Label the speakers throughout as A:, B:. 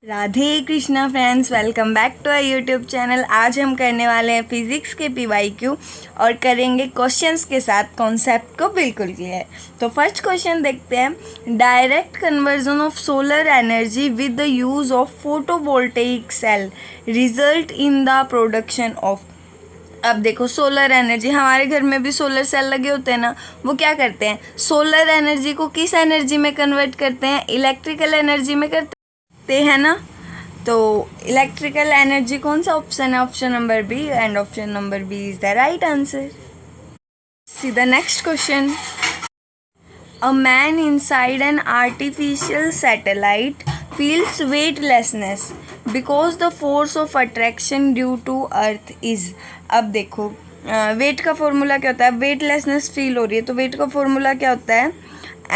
A: Radhe Krishna friends, welcome back to our YouTube channel. आज हम करने वाले हैं फिजिक्स के पीवाईक्यू और करेंगे क्वेश्चंस के साथ कॉन्सेप्ट को बिल्कुल क्लियर। तो फर्स्ट क्वेश्चन देखते हैं। Direct conversion of solar energy with the use of photovoltaic cell result in the production of. अब देखो, सोलर एनर्जी, हमारे घर में भी सोलर सेल लगे होते हैं ना, वो क्या करते हैं, सोलर एनर्जी को किस एनर्जी में कन्वर्ट करते हैं, इलेक्ट्रिकल एनर्जी में करते हैं ना। तो इलेक्ट्रिकल एनर्जी कौन सा ऑप्शन है, option number B, and option number B is the right answer. See the next question. A man inside an artificial satellite feels weightlessness because the force of attraction due to earth is। अब देखो, wait का formula क्या होता है, weightlessness feel हो रही है तो वेट का फॉर्मूला क्या होता है,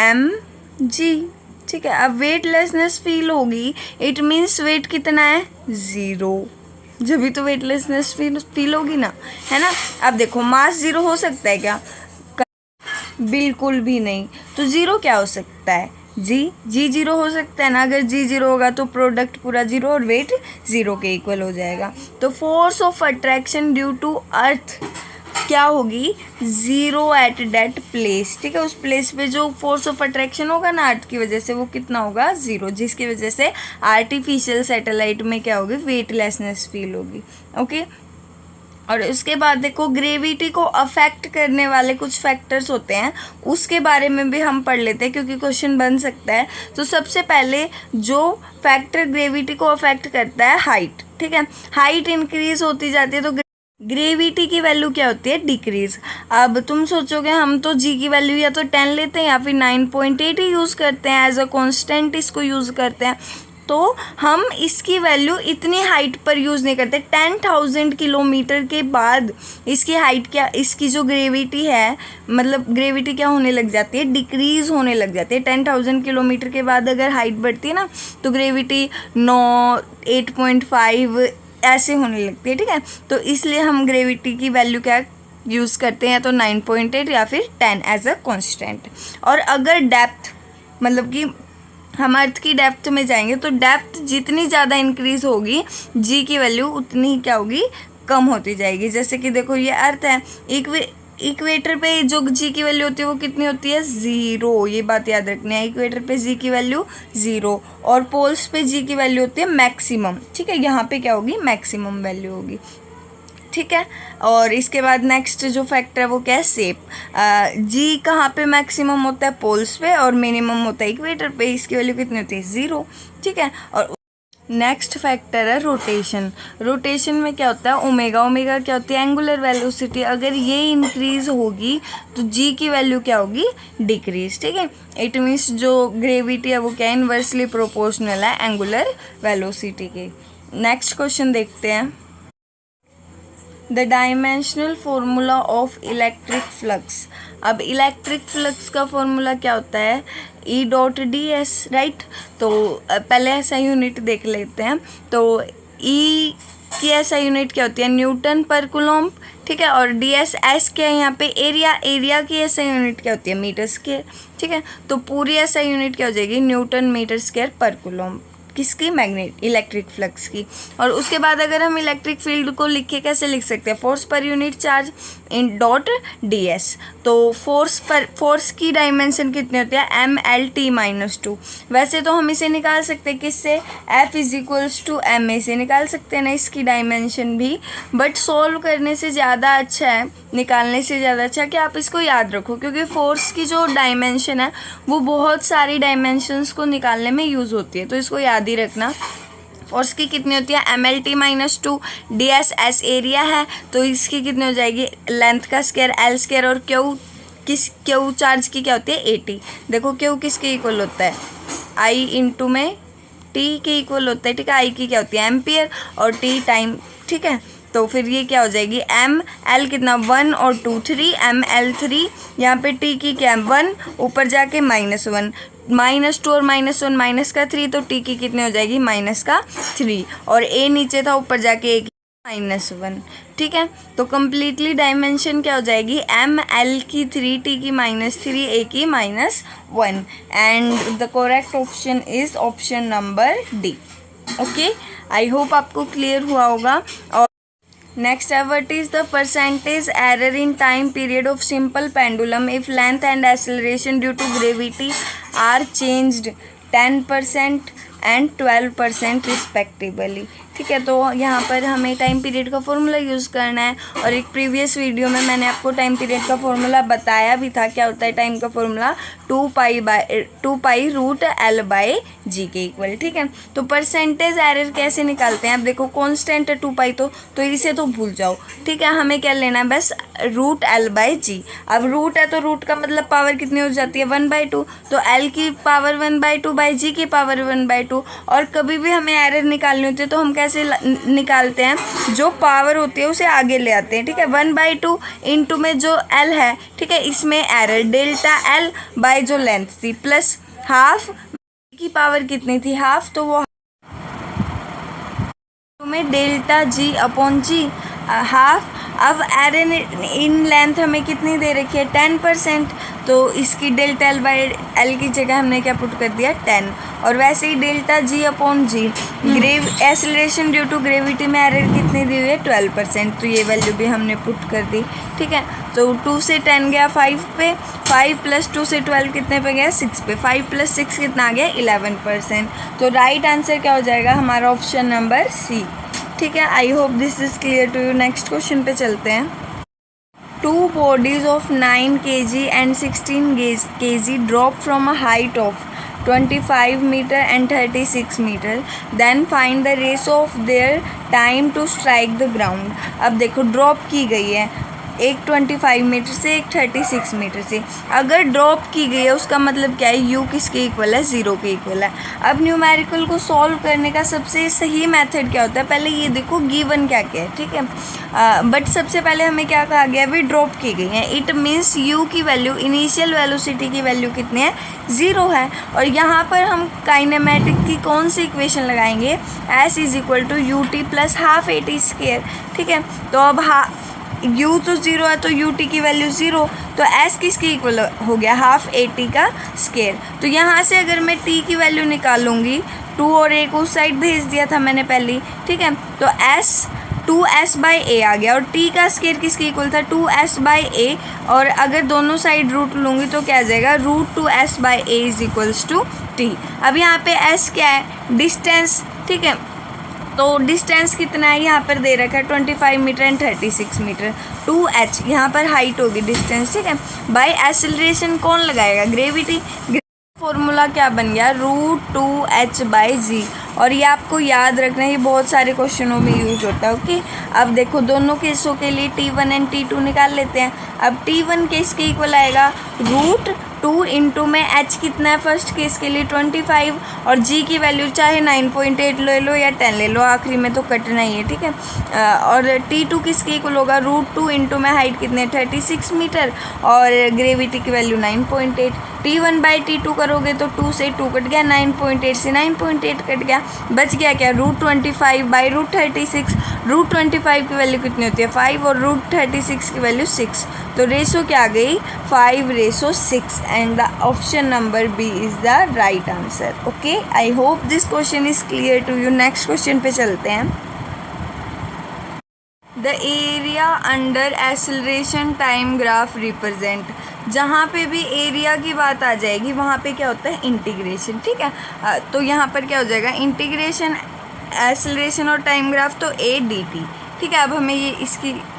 A: mg। ठीक है, अब वेटलेसनेस फील होगी, इट मीन्स वेट कितना है, 0। जब भी तो वेटलेसनेस फील होगी ना, है ना। अब देखो, मास 0 हो सकता है क्या, बिल्कुल भी नहीं। तो 0 क्या हो सकता है, जी 0 हो सकता है ना। अगर जी 0 होगा तो प्रोडक्ट पूरा 0 और वेट 0 के इक्वल हो जाएगा। तो force of attraction due to earth क्या होगी, 0 एट दैट प्लेस। ठीक है, उस प्लेस पे जो फोर्स ऑफ अट्रैक्शन होगा ना अर्थ की वजह से, वो कितना होगा, 0, जिसकी वजह से आर्टिफिशियल सैटेलाइट में क्या होगी, वेटलेसनेस फील होगी। ओके, और उसके बाद देखो, ग्रेविटी को अफेक्ट करने वाले कुछ फैक्टर्स होते हैं, उसके बारे में भी हम पढ़ लेते हैं क्योंकि क्वेश्चन बन सकता है। तो सबसे पहले जो फैक्टर ग्रेविटी को अफेक्ट करता है, हाइट। ठीक है, हाइट इंक्रीज होती जाती है तो ग्रेविटी की वैल्यू क्या होती है, डिक्रीज। अब तुम सोचोगे हम तो जी की वैल्यू या तो 10 लेते हैं या फिर 9.8 ही यूज़ करते हैं, एज अ कॉन्स्टेंट इसको यूज़ करते हैं। तो हम इसकी वैल्यू इतनी हाइट पर यूज़ नहीं करते। 10,000 किलोमीटर के बाद इसकी हाइट क्या, इसकी जो ग्रेविटी है, मतलब ग्रेविटी क्या होने लग जाती है, डिक्रीज़ होने लग जाती है। 10,000 किलोमीटर के बाद अगर हाइट बढ़ती है ना, तो ग्रेविटी 9, 8.5 ऐसे होने लगती है। ठीक है, तो इसलिए हम ग्रेविटी की वैल्यू क्या यूज़ करते हैं, तो 9.8 या फिर 10 एज अ कॉन्स्टेंट। और अगर डेप्थ, मतलब कि हम अर्थ की डेप्थ में जाएंगे तो डेप्थ जितनी ज़्यादा इंक्रीज होगी, जी की वैल्यू उतनी क्या होगी, कम होती जाएगी। जैसे कि देखो, ये अर्थ है, इक्वेटर पे जो जी की वैल्यू होती है वो कितनी होती है, 0। ये बात याद रखनी है, इक्वेटर पे जी की वैल्यू 0 और पोल्स पे जी की वैल्यू होती है मैक्सिमम। ठीक है, यहाँ पे क्या होगी, मैक्सिमम वैल्यू होगी। ठीक है, और इसके बाद नेक्स्ट जो फैक्टर है वो क्या है, शेप। जी कहाँ पे मैक्सिमम होता है, पोल्स पे, और मिनिमम होता है इक्वेटर पे। इसकी वैल्यू कितनी होती है, 0। ठीक है, और नेक्स्ट फैक्टर है रोटेशन। रोटेशन में क्या होता है, ओमेगा। ओमेगा क्या होती है, एंगुलर वेलोसिटी। अगर ये इंक्रीज होगी तो जी की वैल्यू क्या होगी, डिक्रीज। ठीक है, इट मीन्स जो ग्रेविटी है वो क्या, इनवर्सली प्रोपोर्शनल है एंगुलर वेलोसिटी के। नेक्स्ट क्वेश्चन देखते हैं। The dimensional formula of electric flux. अब इलेक्ट्रिक फ्लक्स का फॉर्मूला क्या होता है, E dot D S, right. तो पहले ऐसा यूनिट देख लेते हैं। तो ई की ऐसा यूनिट क्या होती है, न्यूटन पर कूलम्ब। ठीक है, और डी एस, एस क्या है यहाँ पे, एरिया। एरिया की ऐसा यूनिट क्या होती है, मीटर स्क्वायर। ठीक है, तो पूरी ऐसा यूनिट क्या हो जाएगी, न्यूटन मीटर स्क्वायर पर कूलम्ब। किसकी, मैग्नेट, इलेक्ट्रिक फ्लक्स की। और उसके बाद अगर हम इलेक्ट्रिक फील्ड को लिखे, कैसे लिख सकते हैं, force per unit charge in dot D S. तो फोर्स की डायमेंशन कितनी होती है, MLT-2। वैसे तो हम इसे निकाल सकते हैं किससे, F = ma से निकाल सकते हैं ना इसकी डायमेंशन भी। बट सोल्व करने से ज़्यादा अच्छा है, निकालने से ज़्यादा अच्छा है कि आप इसको याद रखो, क्योंकि फोर्स की जो डायमेंशन है वो बहुत सारी डायमेंशंस को निकालने में यूज़ होती है, तो इसको याद ही रखना। फोर्स की कितनी होती है, MLT-2, ds s एरिया है, तो इसकी कितनी हो जाएगी, लेंथ का स्क्वायर L स्क्वायर, और क्यू चार्ज की क्या होती है, 80। देखो क्यू किसके इक्वल होता है, I इंटू में T के इक्वल होता है। ठीक है, I की क्या होती है, एम्पियर, और T टाइम। ठीक है, तो फिर ये क्या हो जाएगी, M L कितना, 1 और 2 3, ML3। यहाँ पे T की क्या है, 1, ऊपर जाके -1, -2 और -1 माइनस का 3, तो T की कितनी हो जाएगी, -3, और A नीचे था, ऊपर जाके एक -1। ठीक है, तो कम्प्लीटली डायमेंशन क्या हो जाएगी, ML की 3, T की -3, A की -1, and the correct option is option number D. Okay, I hope आपको क्लियर हुआ होगा। और नेक्स्ट है, what is the percentage error in time period of simple pendulum if length and acceleration due to gravity are changed 10% and 12% respectively. ठीक है, तो यहाँ पर हमें टाइम पीरियड का फॉर्मूला यूज़ करना है, और एक प्रीवियस वीडियो में मैंने आपको टाइम पीरियड का फॉर्मूला बताया भी था। क्या होता है टाइम का formula? 2 pi root L by G के इक्वल। ठीक है, तो परसेंटेज एरर कैसे निकालते हैं? अब देखो कांस्टेंट है 2 पाई, तो इसे तो भूल जाओ। ठीक है, हमें क्या लेना है? बस रूट एल बाय जी। अब रूट है तो रूट का मतलब पावर कितनी हो जाती है? 1/2। तो एल की पावर 1/2 बाई जी की पावर 1/2। और कभी भी हमें एरर निकालनी होती है तो हम कैसे निकालते हैं? जो पावर होती है उसे आगे ले आते हैं। ठीक है, 1/2 इंटू में जो एल है, ठीक है, इसमें एरर डेल्टा एल बाय जो लेंथ थी प्लस हाफ की पावर कितनी थी? हाफ, तो वो में डेल्टा जी अपॉन जी हाफ। अब एरर इन लेंथ हमें कितनी दे रखी है? 10%। तो इसकी डेल्टा एल बाई एल की जगह हमने क्या पुट कर दिया? 10। और वैसे ही delta G upon G acceleration due to gravity में एरर कितनी दी हुई है? 12%। तो ये वैल्यू भी हमने पुट कर दी। ठीक है, तो 2 से 10 गया 5 पे, 5 + 2 से 12 कितने पे गया? 6 पे। 5 + 6 कितना आ गया? 11%। तो राइट आंसर क्या हो जाएगा हमारा? Option number C. ठीक है, I hope this is clear to you. Next question पे चलते हैं। 2 bodies of 9 kg and 16 kg drop from a height of 25 meter and 36 meter. Then find the ratio of their time to strike the ground. अब देखो drop की गई है, एक 25 metre से, एक 36 मीटर से। अगर ड्रॉप की गई है उसका मतलब क्या है? u किसके इक्वल है? 0 के इक्वल है। अब न्यूमेरिकल को सॉल्व करने का सबसे सही मेथड क्या होता है? पहले ये देखो गिवन क्या क्या है। ठीक है, बट सबसे पहले हमें क्या कहा गया? अभी ड्रॉप की गई है, इट मीन्स u की वैल्यू, इनिशियल वेलोसिटी की वैल्यू कितनी है? 0 है। और यहाँ पर हम काइनेमेटिक की कौन सी इक्वेशन लगाएंगे? s = ut + ½ at²। ठीक है, तो अब u तो 0 है तो ut की वैल्यू 0, तो s किसके इक्वल हो गया? ½ at²। तो यहाँ से अगर मैं t की वैल्यू निकालूंगी, 2 और a को उस साइड भेज दिया था मैंने पहले। ठीक है, तो s 2s/a आ गया, और t का स्केयर किसके इक्वल था? 2s/a। और अगर दोनों साइड रूट लूँगी तो क्या आ जाएगा? √2s/a = t। अब यहाँ पे s क्या है? डिस्टेंस। ठीक है, तो डिस्टेंस कितना है? यहाँ पर दे रखा है 25 मीटर एंड 36 मीटर। 2h यहाँ पर हाइट होगी, डिस्टेंस। ठीक है, बाय एक्सेलरेशन कौन लगाएगा? ग्रेविटी। फॉर्मूला क्या बन गया? √2h/g। और ये आपको याद रखना है, ये बहुत सारे क्वेश्चनों में यूज होता है। ओके, अब देखो दोनों केसों के लिए T1 एंड T2 निकाल लेते हैं। अब T1 केस के इक्वल आएगा √2 इंटू में h कितना है फर्स्ट केस के लिए? 25, और g की वैल्यू चाहे 9.8 ले लो या 10 ले लो, आखिरी में तो कटना ही है। ठीक है, और T2 किसके इक्वल होगा? √2 इंटू में हाइट कितने? 36 मीटर, और ग्रेविटी की वैल्यू 9.8। T1/T2 करोगे तो 2 से 2 कट गया, 9.8 से 9.8 कट गया, बच गया क्या? √25/√36। √25 की वैल्यू कितनी होती है? 5, और √36 की वैल्यू 6। तो रेशो क्या आ गई? 5:6, and the option number B is the right answer. Okay, I hope this question is clear to you. Next question पे चलते हैं। The area under acceleration time graph represent. जहाँ पे भी एरिया की बात आ जाएगी वहाँ पे क्या होता है? इंटीग्रेशन। ठीक है, तो यहाँ पर क्या हो जाएगा? इंटीग्रेशन एक्सेलरेशन और टाइम ग्राफ, तो a dt। ठीक है, अब हमें ये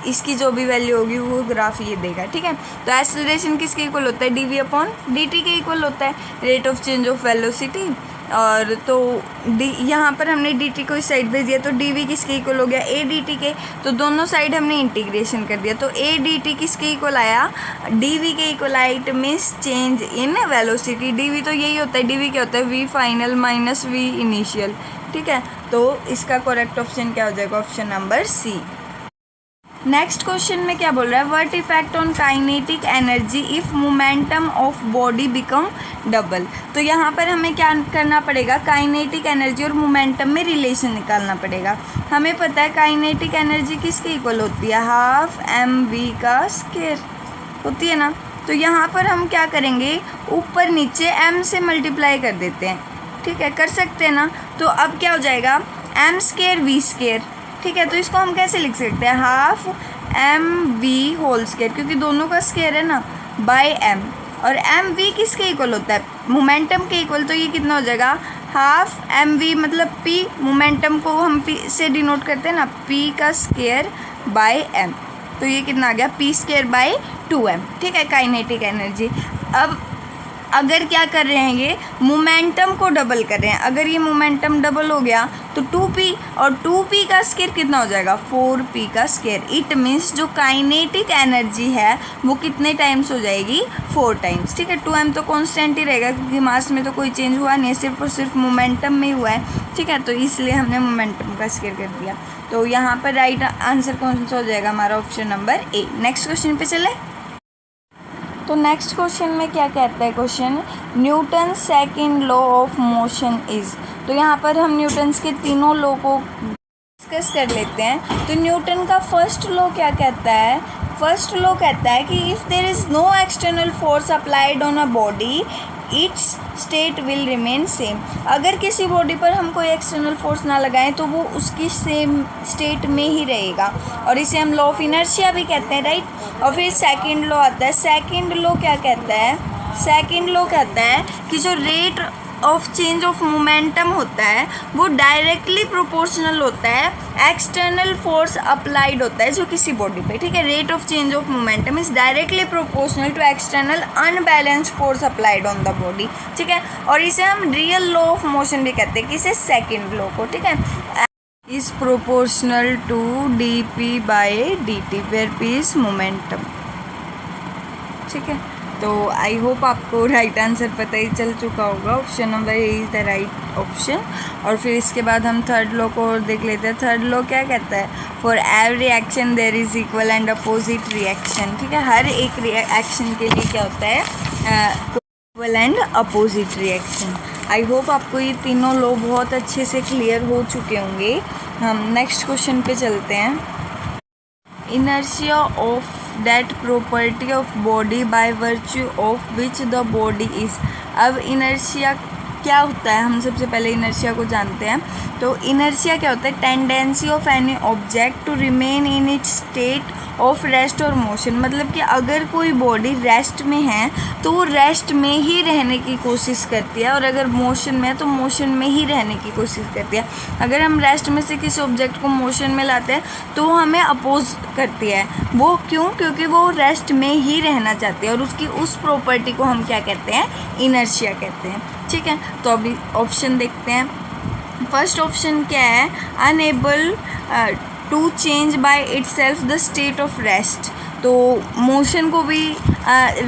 A: इसकी जो भी वैल्यू होगी वो ग्राफ ये देगा। ठीक है, तो एक्सेलरेशन किसके इक्वल होता है? dv/dt के इक्वल होता है, rate of change of velocity. और तो यहाँ पर हमने dt को इस साइड भेज दिया, तो dv किसके इक्वल हो गया? a dt के। तो दोनों साइड हमने इंटीग्रेशन कर दिया, तो a dt किसके इक्वल आया? dv के इक्वल आया। It means change in velocity. dv तो यही होता है, dv क्या होता है? v final minus v initial. ठीक है, तो इसका करेक्ट ऑप्शन क्या हो जाएगा? Option number C. Next question में क्या बोल रहा है? What effect on kinetic energy if momentum of body become double. तो यहाँ पर हमें क्या करना पड़ेगा? काइनेटिक एनर्जी और मोमेंटम में रिलेशन निकालना पड़ेगा। हमें पता है काइनेटिक एनर्जी किसके इक्वल होती है? ½ mv² होती है ना। तो यहाँ पर हम क्या करेंगे? ऊपर नीचे m से मल्टीप्लाई कर देते हैं। ठीक है, कर सकते हैं ना। तो अब क्या हो जाएगा, एम स्केयर वी स्केयर, ठीक है। तो इसको हम कैसे लिख सकते हैं, half M V whole square, क्योंकि दोनों का स्केयर है ना, बाय एम। और एम वी किसके इक्वल होता है, मोमेंटम के इक्वल। तो ये कितना हो जाएगा, हाफ एम वी मतलब पी, मोमेंटम को हम पी से डिनोट करते हैं ना, पी का स्केयर बाय एम। तो ये कितना आ गया, पी स्केयर बाय 2m, ठीक है, काइनेटिक एनर्जी। अब अगर क्या कर रहे हैं, ये मोमेंटम को डबल कर रहे हैं। अगर ये मोमेंटम डबल हो गया तो 2p, और 2p का स्केयर कितना हो जाएगा, 4p का स्केयर। इट मीन्स जो काइनेटिक एनर्जी है वो कितने टाइम्स हो जाएगी, 4 टाइम्स, ठीक है। 2m तो कांस्टेंट ही रहेगा, क्योंकि मास में तो कोई चेंज हुआ नहीं है, सिर्फ और सिर्फ मोमेंटम में ही हुआ है, ठीक है। तो इसलिए हमने मोमेंटम का स्केयर कर दिया। तो यहाँ पर राइट आंसर कौन सा हो जाएगा, हमारा ऑप्शन नंबर ए। नेक्स्ट क्वेश्चन पे चले। तो नेक्स्ट क्वेश्चन में क्या कहता है question, Newton second law of motion is. तो यहाँ पर हम न्यूटन्स के तीनों लॉ को डिस्कस कर लेते हैं। तो न्यूटन का फर्स्ट लॉ क्या कहता है, फर्स्ट लॉ कहता है कि if there is no external force applied on a body its state will remain same. अगर किसी बॉडी पर हम कोई एक्सटर्नल फोर्स ना लगाएं तो वो उसकी सेम स्टेट में ही रहेगा, और इसे हम लॉ ऑफ इनर्शिया भी कहते हैं, राइट। और फिर सेकंड लॉ आता है। सेकंड लॉ क्या कहता है, सेकंड लॉ कहता है कि जो rate of change of momentum होता है वो डायरेक्टली प्रोपोर्शनल होता है एक्सटर्नल फोर्स अप्लाइड होता है जो किसी बॉडी पे, ठीक है। Rate of change of momentum is directly proportional to external unbalanced force applied on the body, ठीक है। और इसे हम रियल लॉ ऑफ मोशन भी कहते हैं, किसे, सेकेंड लॉ को, ठीक है। Is proportional to D P by D T, where P is momentum, ठीक है। तो आई होप आपको राइट आंसर पता ही चल चुका होगा, option number A is the right option. और फिर इसके बाद हम थर्ड लॉ को देख लेते हैं। थर्ड लॉ क्या कहता है, for every action there is equal and opposite reaction, ठीक है। हर एक एक्शन के लिए क्या होता है, equal and opposite reaction. I hope आपको ये तीनों लॉ बहुत अच्छे से क्लियर हो चुके होंगे। हम नेक्स्ट क्वेश्चन पे चलते हैं। Inertia of that property of body by virtue of which the body is. अब इनर्शिया क्या होता है, हम सबसे पहले इनर्शिया को जानते हैं। तो इनर्शिया क्या होता है, tendency of any object to remain in its state of rest और मोशन। मतलब कि अगर कोई बॉडी रेस्ट में है तो वो रेस्ट में ही रहने की कोशिश करती है, और अगर मोशन में है तो मोशन में ही रहने की कोशिश करती है। अगर हम रेस्ट में से किसी ऑब्जेक्ट को मोशन में लाते हैं तो वो हमें अपोज करती है। वो क्यों, क्योंकि वो रेस्ट में ही रहना चाहती है, और उसकी उस प्रॉपर्टी को हम क्या कहते हैं, इनर्शिया कहते हैं, ठीक है। तो अभी ऑप्शन देखते हैं। फर्स्ट ऑप्शन क्या है, unable to change by itself the state of rest. तो मोशन को भी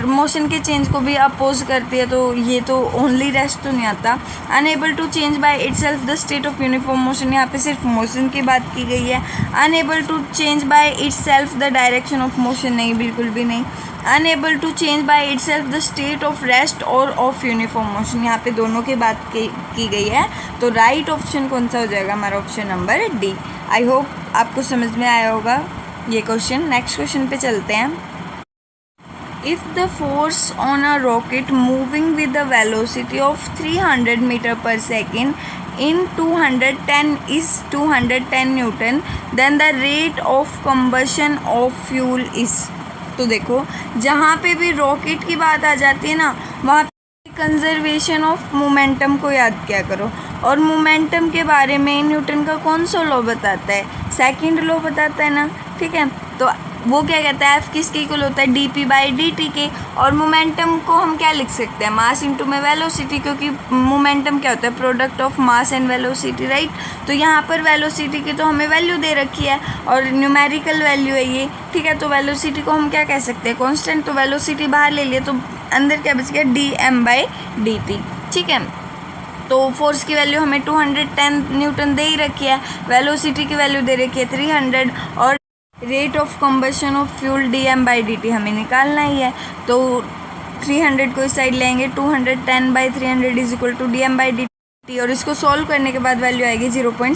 A: मोशन के चेंज को भी अपोज करती है, तो ये तो ओनली रेस्ट तो नहीं आता। Unable to change by itself the state of uniform motion, यहाँ पे सिर्फ मोशन की बात की गई है। Unable to change by itself the direction of motion, नहीं, बिल्कुल भी नहीं। Unable to change by itself the state of rest और ऑफ यूनिफॉर्म मोशन, यहाँ पे दोनों की बात की गई है। तो राइट ऑप्शन कौन सा हो जाएगा, हमारा ऑप्शन नंबर डी। आई होप आपको समझ में आया होगा ये क्वेश्चन। नेक्स्ट क्वेश्चन पे चलते हैं। If the force on a rocket moving with the velocity of 300 metre per second in 210 is 210 newton, then the rate of combustion of fuel is. तो देखो, जहाँ पे भी रॉकेट की बात आ जाती है ना, वहाँ पे कंजर्वेशन ऑफ मोमेंटम को याद किया करो। और मोमेंटम के बारे में न्यूटन का कौन सा लॉ बताता है, सेकंड लॉ बताता है ना, ठीक है। तो वो क्या कहता है, एफ किसके इक्वल होता है, D P by D T के। और मोमेंटम को हम क्या लिख सकते हैं, मास इंटू में वेलोसिटी, क्योंकि मोमेंटम क्या होता है, product of mass and velocity, right. तो यहाँ पर वेलोसिटी की तो हमें वैल्यू दे रखी है और न्यूमेरिकल वैल्यू है ये, ठीक है। तो वेलोसिटी को हम क्या कह सकते हैं, कांस्टेंट। तो वेलोसिटी बाहर ले लिए तो अंदर क्या बच गया, D M by D T, ठीक है। तो फोर्स की वैल्यू हमें 210 न्यूटन दे ही रखी है, वेलोसिटी की वैल्यू दे रखी है 300, और rate of combustion of fuel D M by D T हमें निकालना ही है। तो 300 को इस साइड लेंगे, 210 by 300 is equal to D M by D T, और इसको सॉल्व करने के बाद वैल्यू आएगी 0.7।